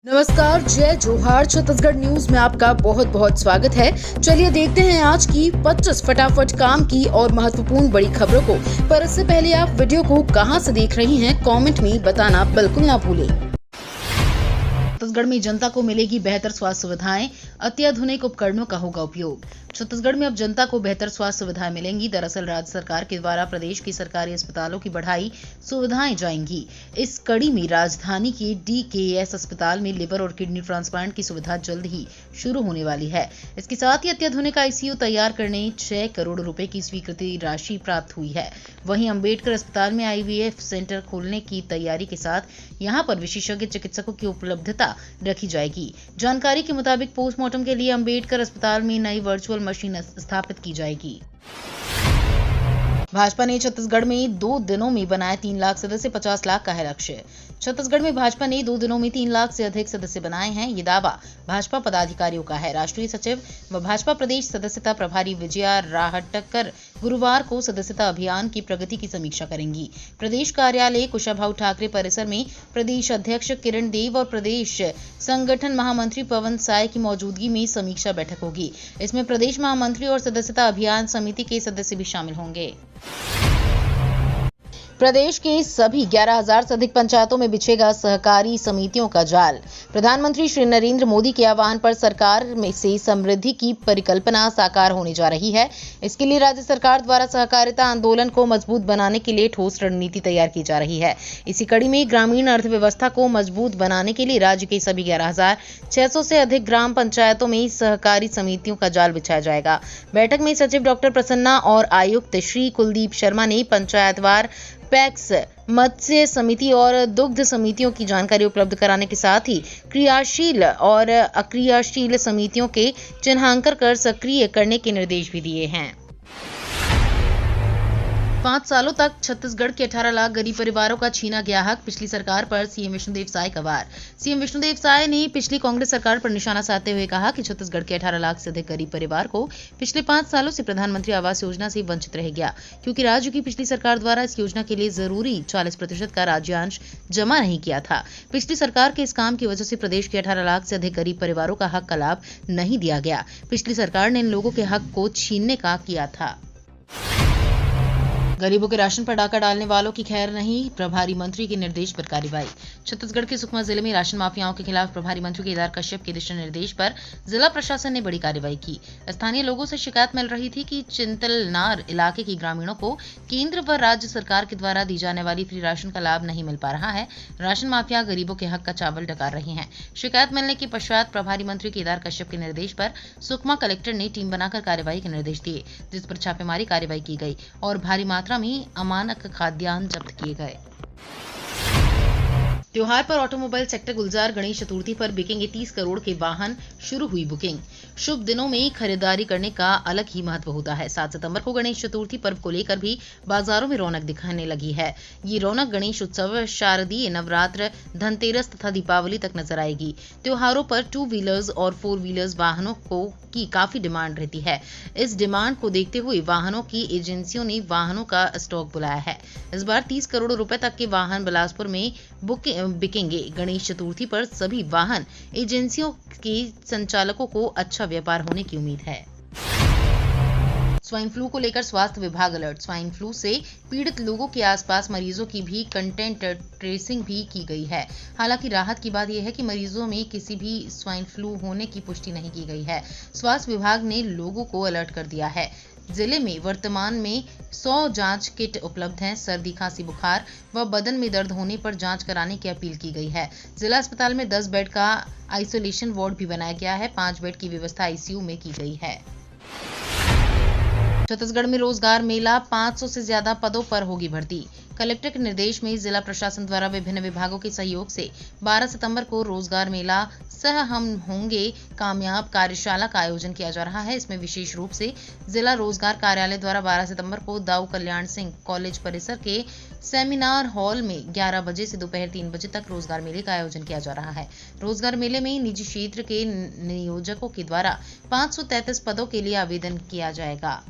नमस्कार, जय जोहार। छत्तीसगढ़ न्यूज में आपका बहुत बहुत स्वागत है। चलिए देखते हैं आज की 25 फटाफट काम की और महत्वपूर्ण बड़ी खबरों को। पर इससे पहले आप वीडियो को कहां से देख रही हैं, कमेंट में बताना बिल्कुल ना भूलें। छत्तीसगढ़ में जनता को मिलेगी बेहतर स्वास्थ्य सुविधाएं, अत्याधुनिक उपकरणों का होगा उपयोग। छत्तीसगढ़ में अब जनता को बेहतर स्वास्थ्य सुविधाएं मिलेंगी। दरअसल राज्य सरकार के द्वारा प्रदेश की सरकारी अस्पतालों की बढ़ाई सुविधाएं जाएंगी। इस कड़ी में राजधानी के DKS अस्पताल में लिवर और किडनी ट्रांसप्लांट की सुविधा जल्द ही शुरू होने वाली है। इसके साथ ही अत्याधुनिक ICU तैयार करने 6 करोड़ रुपए की स्वीकृति राशि प्राप्त हुई है। वहीं अंबेडकर अस्पताल में IVF सेंटर खोलने की तैयारी के साथ यहां पर विशेषज्ञ चिकित्सकों की उपलब्धता रखी जाएगी। जानकारी के मुताबिक पोस्टमार्टम के लिए अंबेडकर अस्पताल में नई वर्चुअल मशीन स्थापित की जाएगी। भाजपा ने छत्तीसगढ़ में 2 दिनों में बनाए 3 लाख सदस्य, 50 लाख का है लक्ष्य। छत्तीसगढ़ में भाजपा ने 2 दिनों में 3 लाख से अधिक सदस्य बनाए हैं। ये दावा भाजपा पदाधिकारियों का है। राष्ट्रीय सचिव व भाजपा प्रदेश सदस्यता प्रभारी विजया राहटकर गुरुवार को सदस्यता अभियान की प्रगति की समीक्षा करेंगी। प्रदेश कार्यालय कुशाभाऊ ठाकरे परिसर में प्रदेश अध्यक्ष किरण देव और प्रदेश संगठन महामंत्री पवन साय की मौजूदगी में समीक्षा बैठक होगी। इसमें प्रदेश महामंत्री और सदस्यता अभियान समिति के सदस्य भी शामिल होंगे। प्रदेश के सभी 11,000 से अधिक पंचायतों में बिछेगा सहकारी समितियों का जाल। प्रधानमंत्री श्री नरेंद्र मोदी के आह्वान पर सरकार में से समृद्धि की परिकल्पना साकार होने जा रही है। इसके लिए राज्य सरकार द्वारा सहकारिता आंदोलन को मजबूत बनाने के लिए ठोस रणनीति तैयार की जा रही है। इसी कड़ी में ग्रामीण अर्थव्यवस्था को मजबूत बनाने के लिए राज्य के सभी 11,600 से अधिक ग्राम पंचायतों में सहकारी समितियों का जाल बिछाया जाएगा। बैठक में सचिव डॉक्टर प्रसन्ना और आयुक्त श्री कुलदीप शर्मा ने पंचायतवार पैक्स, मत्स्य समिति और दुग्ध समितियों की जानकारी उपलब्ध कराने के साथ ही क्रियाशील और अक्रियाशील समितियों के चिन्हांकन कर सक्रिय करने के निर्देश भी दिए हैं। 5 सालों तक छत्तीसगढ़ के 18 लाख गरीब परिवारों का छीना गया हक। पिछली सरकार पर CM विष्णुदेव साय का वार। CM विष्णुदेव साय ने पिछली कांग्रेस सरकार पर निशाना साधते हुए कहा कि छत्तीसगढ़ के 18 लाख से अधिक गरीब परिवार को पिछले 5 सालों से प्रधानमंत्री आवास योजना से वंचित रह गया, क्योंकि राज्य की पिछली सरकार द्वारा इस योजना के लिए जरूरी 40% का राज्यांश जमा नहीं किया था। पिछली सरकार के इस काम की वजह से प्रदेश के 18 लाख से अधिक गरीब परिवारों का हक का लाभ नहीं दिया गया। पिछली सरकार ने इन लोगों के हक को छीनने का किया था। गरीबों के राशन पर डाका डालने वालों की खैर नहीं, प्रभारी मंत्री के निर्देश पर कार्रवाई। छत्तीसगढ़ के सुकमा जिले में राशन माफियाओं के खिलाफ प्रभारी मंत्री केदार कश्यप के दिशा निर्देश पर जिला प्रशासन ने बड़ी कार्रवाई की। स्थानीय लोगों से शिकायत मिल रही थी कि चिंतलनार इलाके के ग्रामीणों को केंद्र व राज्य सरकार के द्वारा दी जाने वाली फ्री राशन का लाभ नहीं मिल पा रहा है। राशन माफिया गरीबों के हक का चावल डकार रहे हैं। शिकायत मिलने के पश्चात प्रभारी मंत्री केदार कश्यप के निर्देश पर सुकमा कलेक्टर ने टीम बनाकर कार्रवाई के निर्देश दिए, जिस पर छापेमारी कार्रवाई की गई और भारी मात्रा में अमानक खाद्यान्न जब्त किए गए। त्योहार पर ऑटोमोबाइल सेक्टर गुलजार गणेश चतुर्थी पर बिकेंगे 30 करोड़ के वाहन, शुरू हुई बुकिंग। शुभ दिनों में खरीदारी करने का अलग ही महत्व होता है। 7 सितंबर को गणेश चतुर्थी पर्व को लेकर भी बाजारों में रौनक दिखाने लगी है। ये रौनक गणेश उत्सव, शारदीय नवरात्र, धनतेरस तथा दीपावली तक नजर आएगी। त्योहारों पर 2 व्हीलर्स और 4 व्हीलर्स वाहनों की काफी डिमांड रहती है। इस डिमांड को देखते हुए वाहनों की एजेंसियों ने वाहनों का स्टॉक बुलाया है। इस बार 30 करोड़ रुपए तक के वाहन बिलासपुर में बिकेंगे। गणेश चतुर्थी पर सभी वाहन एजेंसियों के संचालकों को अच्छा व्यापार होने की उम्मीद है। स्वाइन फ्लू को लेकर स्वास्थ्य विभाग अलर्ट। स्वाइन फ्लू से पीड़ित लोगों के आसपास मरीजों की भी कंटेंट ट्रेसिंग भी की गई है। हालांकि राहत की बात यह है कि मरीजों में किसी भी स्वाइन फ्लू होने की पुष्टि नहीं की गई है। स्वास्थ्य विभाग ने लोगों को अलर्ट कर दिया है। जिले में वर्तमान में 100 जांच किट उपलब्ध हैं। सर्दी, खांसी, बुखार व बदन में दर्द होने पर जांच कराने की अपील की गई है। जिला अस्पताल में 10 बेड का आइसोलेशन वार्ड भी बनाया गया है। 5 बेड की व्यवस्था ICU में की गई है। छत्तीसगढ़ में रोजगार मेला, 500 से ज्यादा पदों पर होगी भर्ती। कलेक्टर के निर्देश में जिला प्रशासन द्वारा विभिन्न विभागों के सहयोग से 12 सितंबर को रोजगार मेला सह हम होंगे कामयाब कार्यशाला का आयोजन किया जा रहा है। इसमें विशेष रूप से जिला रोजगार कार्यालय द्वारा 12 सितंबर को दाऊ कल्याण सिंह कॉलेज परिसर के सेमिनार हॉल में 11 बजे से दोपहर 3 बजे तक रोजगार मेले का आयोजन किया जा रहा है। रोजगार मेले में निजी क्षेत्र के नियोजकों के द्वारा 533 पदों के लिए आवेदन किया जाएगा।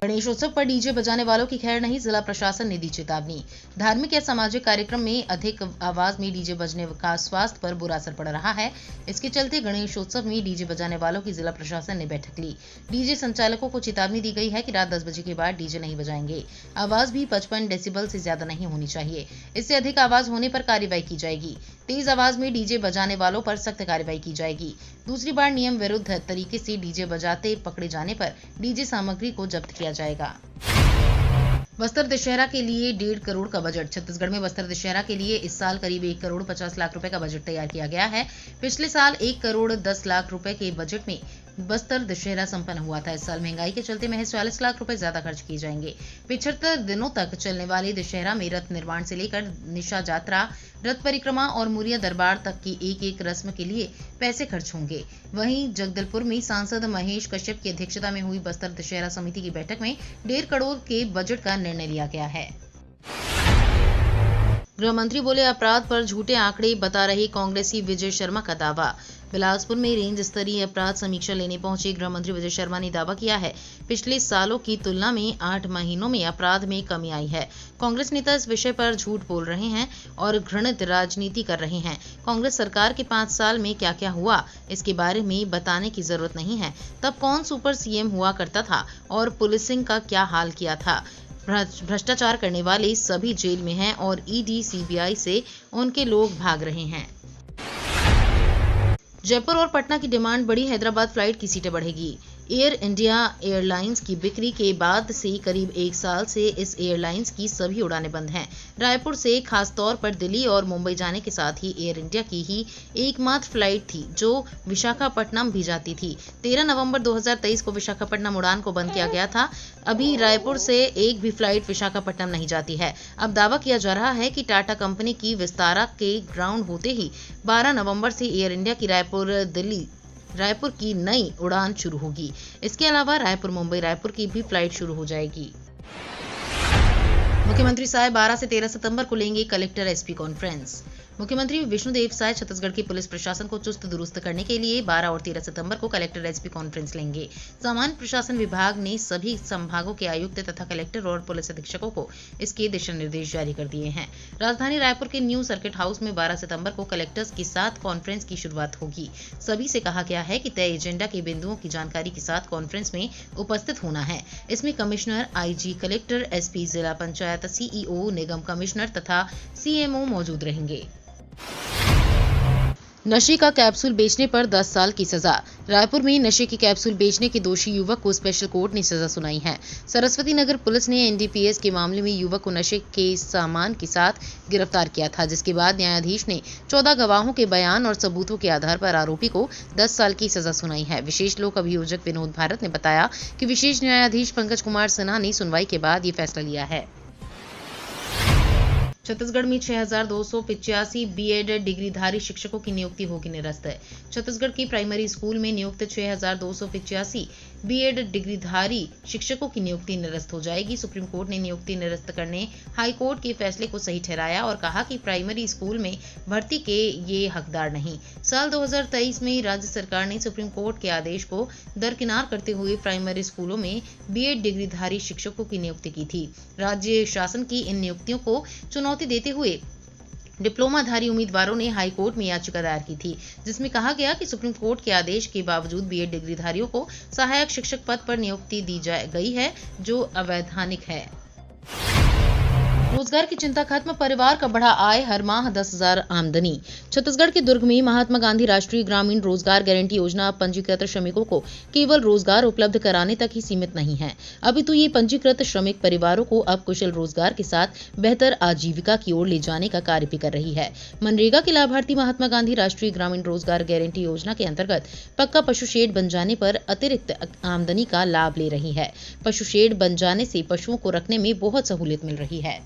गणेशोत्सव पर डीजे बजाने वालों की खैर नहीं, जिला प्रशासन ने दी चेतावनी। धार्मिक या सामाजिक कार्यक्रम में अधिक आवाज में डीजे बजने का स्वास्थ्य पर बुरा असर पड़ रहा है। इसके चलते गणेशोत्सव में डीजे बजाने वालों की जिला प्रशासन ने बैठक ली। डीजे संचालकों को चेतावनी दी गई है कि रात 10 बजे के बाद डीजे नहीं बजाएंगे। आवाज भी 55 डेसिबल से ज्यादा नहीं होनी चाहिए। इससे अधिक आवाज होने पर कार्रवाई की जाएगी। तेज आवाज में डीजे बजाने वालों पर सख्त कार्रवाई की जाएगी। दूसरी बार नियम विरुद्ध तरीके से डीजे बजाते पकड़े जाने पर डीजे सामग्री को जब्त किया जाएगा। बस्तर दशहरा के लिए 1.5 करोड़ का बजट। छत्तीसगढ़ में बस्तर दशहरा के लिए इस साल करीब 1 करोड़ 50 लाख रुपए का बजट तैयार किया गया है। पिछले साल 1 करोड़ 10 लाख रुपए के बजट में बस्तर दशहरा संपन्न हुआ था। इस साल महंगाई के चलते महज 40 लाख रुपए ज्यादा खर्च किए जाएंगे। 75 दिनों तक चलने वाले दशहरा में रथ निर्माण से लेकर निशा यात्रा, रथ परिक्रमा और मुरिया दरबार तक की एक रस्म के लिए पैसे खर्च होंगे। वहीं जगदलपुर में सांसद महेश कश्यप की अध्यक्षता में हुई बस्तर दशहरा समिति की बैठक में 1.5 करोड़ के बजट का निर्णय लिया गया है। गृह मंत्री बोले, अपराध पर झूठे आंकड़े बता रहे कांग्रेसी विजय शर्मा का दावा। बिलासपुर में रेंज स्तरीय अपराध समीक्षा लेने पहुंचे गृह मंत्री विजय शर्मा ने दावा किया है, पिछले सालों की तुलना में 8 महीनों में अपराध में कमी आई है। कांग्रेस नेता इस विषय पर झूठ बोल रहे हैं और घृणित राजनीति कर रहे हैं। कांग्रेस सरकार के 5 साल में क्या क्या हुआ इसके बारे में बताने की जरूरत नहीं है। तब कौन सुपर सीएम हुआ करता था और पुलिसिंग का क्या हाल किया था। भ्रष्टाचार करने वाले सभी जेल में हैं और ईडी सीबीआई से उनके लोग भाग रहे हैं। जयपुर और पटना की डिमांड बढ़ी, हैदराबाद फ्लाइट की सीटें बढ़ेगी। एयर इंडिया एयरलाइंस की बिक्री के बाद से करीब 1 साल से इस एयरलाइंस की सभी उड़ानें बंद हैं। रायपुर से खासतौर पर दिल्ली और मुंबई जाने के साथ ही एयर इंडिया की ही एकमात्र फ्लाइट थी जो विशाखापट्टनम भी जाती थी। 13 नवंबर 2023 को विशाखापट्टनम उड़ान को बंद किया गया था। अभी रायपुर से एक भी फ्लाइट विशाखापट्टनम नहीं जाती है। अब दावा किया जा रहा है कि टाटा कंपनी की विस्तारा के ग्राउंड होते ही 12 नवंबर से एयर इंडिया की रायपुर की नई उड़ान शुरू होगी। इसके अलावा रायपुर मुंबई रायपुर की भी फ्लाइट शुरू हो जाएगी। मुख्यमंत्री साय 12 से 13 सितंबर को लेंगे कलेक्टर एसपी कॉन्फ्रेंस। मुख्यमंत्री विष्णुदेव साय छत्तीसगढ़ की पुलिस प्रशासन को चुस्त दुरुस्त करने के लिए 12 और 13 सितंबर को कलेक्टर एसपी कॉन्फ्रेंस लेंगे। सामान्य प्रशासन विभाग ने सभी संभागों के आयुक्त तथा कलेक्टर और पुलिस अधीक्षकों को इसके दिशा निर्देश जारी कर दिए हैं। राजधानी रायपुर के न्यू सर्किट हाउस में 12 सितंबर को कलेक्टर्स के साथ कॉन्फ्रेंस की शुरुआत होगी। सभी से कहा गया है कि तय एजेंडा के बिंदुओं की जानकारी के साथ कॉन्फ्रेंस में उपस्थित होना है। इसमें कमिश्नर, आईजी, कलेक्टर, एसपी, जिला पंचायत, सीईओ, निगम कमिश्नर तथा सीएमओ मौजूद रहेंगे। नशे का कैप्सूल बेचने पर 10 साल की सजा। रायपुर में नशे के कैप्सूल बेचने के दोषी युवक को स्पेशल कोर्ट ने सजा सुनाई है। सरस्वती नगर पुलिस ने एनडीपीएस के मामले में युवक को नशे के सामान के साथ गिरफ्तार किया था, जिसके बाद न्यायाधीश ने 14 गवाहों के बयान और सबूतों के आधार पर आरोपी को 10 साल की सजा सुनाई है। विशेष लोक अभियोजक विनोद भारत ने बताया कि विशेष न्यायाधीश पंकज कुमार सिन्हा ने सुनवाई के बाद ये फैसला लिया है। छत्तीसगढ़ में 6285 बीएड डिग्रीधारी शिक्षकों की नियुक्ति होगी निरस्त। छत्तीसगढ़ की प्राइमरी स्कूल में नियुक्त 6285 बीएड डिग्रीधारी शिक्षकों की नियुक्ति निरस्त हो जाएगी। सुप्रीम कोर्ट ने नियुक्ति निरस्त करने हाई कोर्ट के फैसले को सही ठहराया और कहा कि प्राइमरी स्कूल में भर्ती के ये हकदार नहीं। साल 2023 में राज्य सरकार ने सुप्रीम कोर्ट के आदेश को दरकिनार करते हुए प्राइमरी स्कूलों में बीएड डिग्रीधारी शिक्षकों की नियुक्ति की थी। राज्य शासन की इन नियुक्तियों को चुनौती देते हुए डिप्लोमाधारी उम्मीदवारों ने हाई कोर्ट में याचिका दायर की थी, जिसमें कहा गया कि सुप्रीम कोर्ट के आदेश के बावजूद बीएड डिग्रीधारियों को सहायक शिक्षक पद पर नियुक्ति दी गई है, जो अवैधानिक है। रोजगार की चिंता खत्म, परिवार का बढ़ा आय, हर माह 10,000 आमदनी। छत्तीसगढ़ के दुर्ग में महात्मा गांधी राष्ट्रीय ग्रामीण रोजगार गारंटी योजना अब पंजीकृत श्रमिकों को केवल रोजगार उपलब्ध कराने तक ही सीमित नहीं है। अपितु ये पंजीकृत श्रमिक परिवारों को अब कुशल रोजगार के साथ बेहतर आजीविका की ओर ले जाने का कार्य भी कर रही है। मनरेगा के लाभार्थी महात्मा गांधी राष्ट्रीय ग्रामीण रोजगार गारंटी योजना के अंतर्गत पक्का पशु शेड बन जाने पर अतिरिक्त आमदनी का लाभ ले रही है। पशु शेड बन जाने से पशुओं को रखने में बहुत सहूलियत मिल रही है।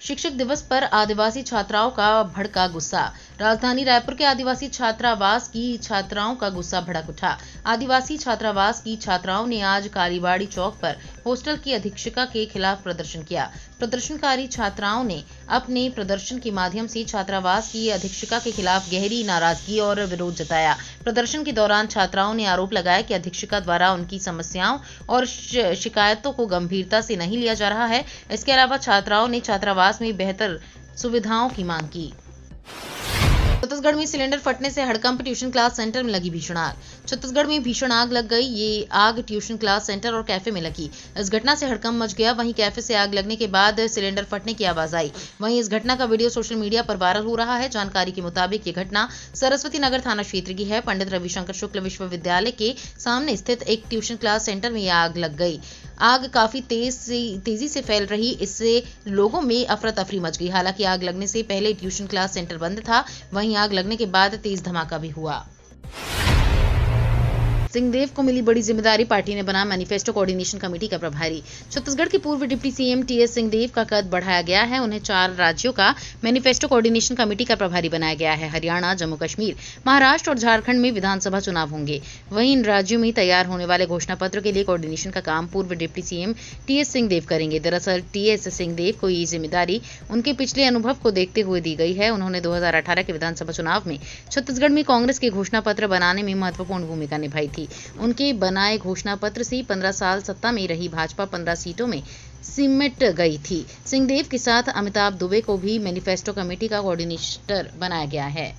शिक्षक दिवस पर आदिवासी छात्राओं का भड़का गुस्सा। राजधानी रायपुर के आदिवासी छात्रावास की छात्राओं का गुस्सा भड़क उठा। आदिवासी छात्रावास की छात्राओं ने आज कालीबाड़ी चौक पर हॉस्टल की अधीक्षिका के खिलाफ प्रदर्शन किया। प्रदर्शनकारी छात्राओं ने अपने प्रदर्शन के माध्यम से छात्रावास की अधीक्षिका के खिलाफ गहरी नाराजगी और विरोध जताया। प्रदर्शन के दौरान छात्राओं ने आरोप लगाया कि अधीक्षिका द्वारा उनकी समस्याओं और शिकायतों को गंभीरता से नहीं लिया जा रहा है। इसके अलावा छात्राओं ने छात्रावास में बेहतर सुविधाओं की मांग की। छत्तीसगढ़ में सिलेंडर फटने से हड़कंप ट्यूशन क्लास सेंटर में लगी भीषण आग। छत्तीसगढ़ में भीषण आग लग गई। ये आग ट्यूशन क्लास सेंटर और कैफे में लगी। इस घटना से हड़कंप मच गया। वहीं कैफे से आग लगने के बाद सिलेंडर फटने की आवाज आई। वहीं इस घटना का वीडियो सोशल मीडिया पर वायरल हो रहा है। जानकारी के मुताबिक ये घटना सरस्वती नगर थाना क्षेत्र की है। पंडित रविशंकर शुक्ल विश्वविद्यालय के सामने स्थित एक ट्यूशन क्लास सेंटर में यह आग लग गई। आग काफी तेजी से फैल रही, इससे लोगों में अफरा तफरी मच गई। हालांकि आग लगने से पहले ट्यूशन क्लास सेंटर बंद था। वहीं आग लगने के बाद तेज धमाका भी हुआ। सिंहदेव को मिली बड़ी जिम्मेदारी, पार्टी ने बना मैनिफेस्टो कोऑर्डिनेशन कमेटी का प्रभारी। छत्तीसगढ़ के पूर्व डिप्टी सीएम टीएस सिंहदेव का कद बढ़ाया गया है। उन्हें 4 राज्यों का मैनिफेस्टो कोऑर्डिनेशन कमेटी का प्रभारी बनाया गया है। हरियाणा, जम्मू कश्मीर, महाराष्ट्र और झारखंड में विधानसभा चुनाव होंगे। वहीं इन राज्यों में तैयार होने वाले घोषणा पत्र के लिए कोऑर्डिनेशन का काम पूर्व डिप्टी सीएम टीएस सिंहदेव करेंगे। दरअसल टीएस सिंहदेव को ये जिम्मेदारी उनके पिछले अनुभव को देखते हुए दी गई है। उन्होंने 2018 के विधानसभा चुनाव में छत्तीसगढ़ में कांग्रेस के घोषणा पत्र बनाने में महत्वपूर्ण भूमिका निभाई थी। उनके बनाए घोषणा पत्र से 15 साल सत्ता में रही भाजपा 15 सीटों में सिमट गई थी। सिंहदेव के साथ अमिताभ दुबे को भी मैनिफेस्टो कमेटी का कोऑर्डिनेटर बनाया गया है।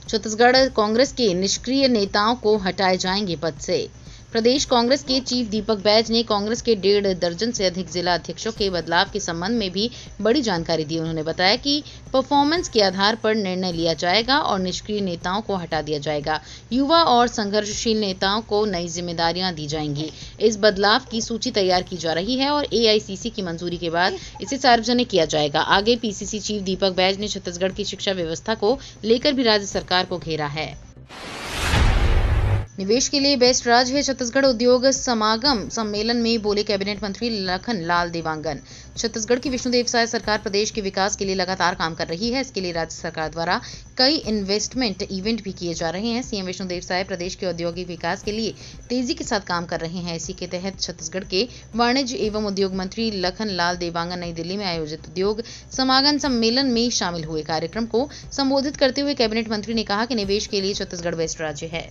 छत्तीसगढ़ कांग्रेस के निष्क्रिय नेताओं को हटाए जाएंगे पद से। प्रदेश कांग्रेस के चीफ दीपक बैज ने कांग्रेस के 1.5 दर्जन से अधिक जिला अध्यक्षों के बदलाव के संबंध में भी बड़ी जानकारी दी। उन्होंने बताया कि परफॉर्मेंस के आधार पर निर्णय लिया जाएगा और निष्क्रिय नेताओं को हटा दिया जाएगा। युवा और संघर्षशील नेताओं को नई जिम्मेदारियां दी जाएंगी। इस बदलाव की सूची तैयार की जा रही है और एआईसीसी की मंजूरी के बाद इसे सार्वजनिक किया जाएगा। आगे पीसीसी चीफ दीपक बैज ने छत्तीसगढ़ की शिक्षा व्यवस्था को लेकर भी राज्य सरकार को घेरा है। निवेश के लिए बेस्ट राज्य है, छत्तीसगढ़ उद्योग समागम सम्मेलन में बोले कैबिनेट मंत्री लखन लाल देवांगन। छत्तीसगढ़ की विष्णु देव साय सरकार प्रदेश के विकास के लिए लगातार काम कर रही है। इसके लिए राज्य सरकार द्वारा कई इन्वेस्टमेंट इवेंट भी किए जा रहे हैं। सीएम विष्णु देव साय प्रदेश के औद्योगिक विकास के लिए तेजी के साथ काम कर रहे हैं। इसी के तहत छत्तीसगढ़ के वाणिज्य एवं उद्योग मंत्री लखन लाल देवांगन नई दिल्ली में आयोजित उद्योग समागम सम्मेलन में शामिल हुए। कार्यक्रम को संबोधित करते हुए कैबिनेट मंत्री ने कहा कि निवेश के लिए छत्तीसगढ़ बेस्ट राज्य है।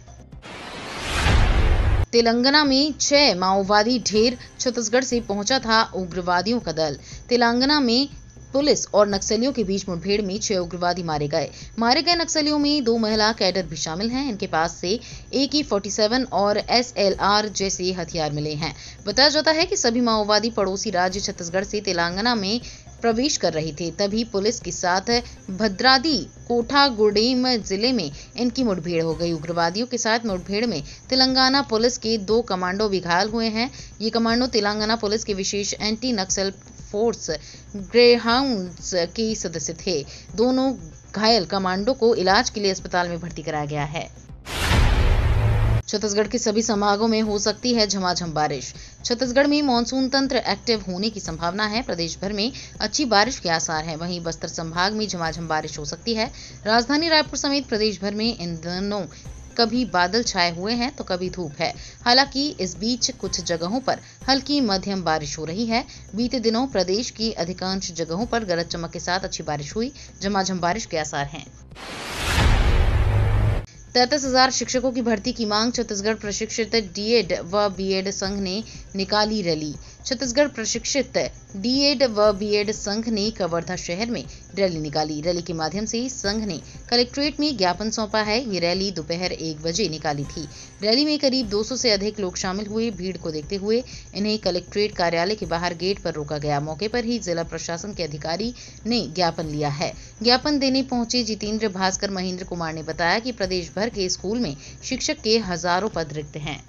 तेलंगाना में 6 माओवादी ढेर, छत्तीसगढ़ से पहुंचा था उग्रवादियों का दल। तेलंगाना में पुलिस और नक्सलियों के बीच मुठभेड़ में 6 उग्रवादी मारे गए। मारे गए नक्सलियों में 2 महिला कैडर भी शामिल हैं। इनके पास से AK-47 और SLR जैसे हथियार मिले हैं। बताया जाता है कि सभी माओवादी पड़ोसी राज्य छत्तीसगढ़ से तेलंगाना में प्रवेश कर रहे थे। तभी पुलिस के साथ भद्रादी कोठागुडेम जिले में इनकी मुठभेड़ हो गई। उग्रवादियों के साथ मुठभेड़ में तेलंगाना पुलिस के 2 कमांडो भी घायल हुए हैं। ये कमांडो तेलंगाना पुलिस के विशेष एंटी नक्सल फोर्स ग्रेहाउंड्स के सदस्य थे। दोनों घायल कमांडो को इलाज के लिए अस्पताल में भर्ती कराया गया है। छत्तीसगढ़ के सभी संभागों में हो सकती है झमाझम बारिश। छत्तीसगढ़ में मानसून तंत्र एक्टिव होने की संभावना है। प्रदेश भर में अच्छी बारिश के आसार हैं। वहीं बस्तर संभाग में झमाझम बारिश हो सकती है। राजधानी रायपुर समेत प्रदेश भर में इन दिनों कभी बादल छाए हुए हैं तो कभी धूप है। हालांकि इस बीच कुछ जगहों पर हल्की मध्यम बारिश हो रही है। बीते दिनों प्रदेश की अधिकांश जगहों पर गरज चमक के साथ अच्छी बारिश हुई। झमाझम बारिश के आसार हैं। 33,000 शिक्षकों की भर्ती की मांग, छत्तीसगढ़ प्रशिक्षित डीएड व बीएड संघ ने निकाली रैली। छत्तीसगढ़ प्रशिक्षित डीएड व बीएड संघ ने कवर्धा शहर में रैली निकाली। रैली के माध्यम से संघ ने कलेक्ट्रेट में ज्ञापन सौंपा है। ये रैली दोपहर 1 बजे निकाली थी। रैली में करीब 200 से अधिक लोग शामिल हुए। भीड़ को देखते हुए इन्हें कलेक्ट्रेट कार्यालय के बाहर गेट पर रोका गया। मौके पर ही जिला प्रशासन के अधिकारी ने ज्ञापन लिया है। ज्ञापन देने पहुंचे जितेंद्र भास्कर महेंद्र कुमार ने बताया कि प्रदेश भर के स्कूल में शिक्षक के हजारों पद रिक्त हैं।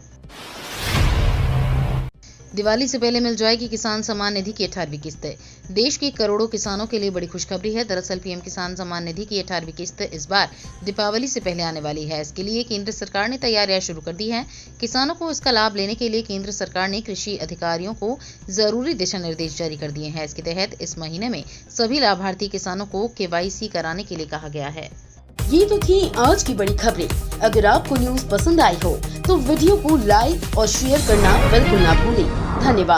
दिवाली से पहले मिल जाएगी किसान सम्मान निधि की 18वीं किस्त। देश के करोड़ों किसानों के लिए बड़ी खुशखबरी है। दरअसल पीएम किसान सम्मान निधि की 18वीं किस्त इस बार दीपावली से पहले आने वाली है। इसके लिए केंद्र सरकार ने तैयारियां शुरू कर दी हैं। किसानों को इसका लाभ लेने के लिए केंद्र सरकार ने कृषि अधिकारियों को जरूरी दिशा निर्देश जारी कर दिए हैं। इसके तहत इस महीने में सभी लाभार्थी किसानों को KYC कराने के लिए कहा गया है। ये तो थी आज की बड़ी खबरें। अगर आपको न्यूज पसंद आई हो तो वीडियो को लाइक और शेयर करना बिल्कुल ना भूलें। धन्यवाद।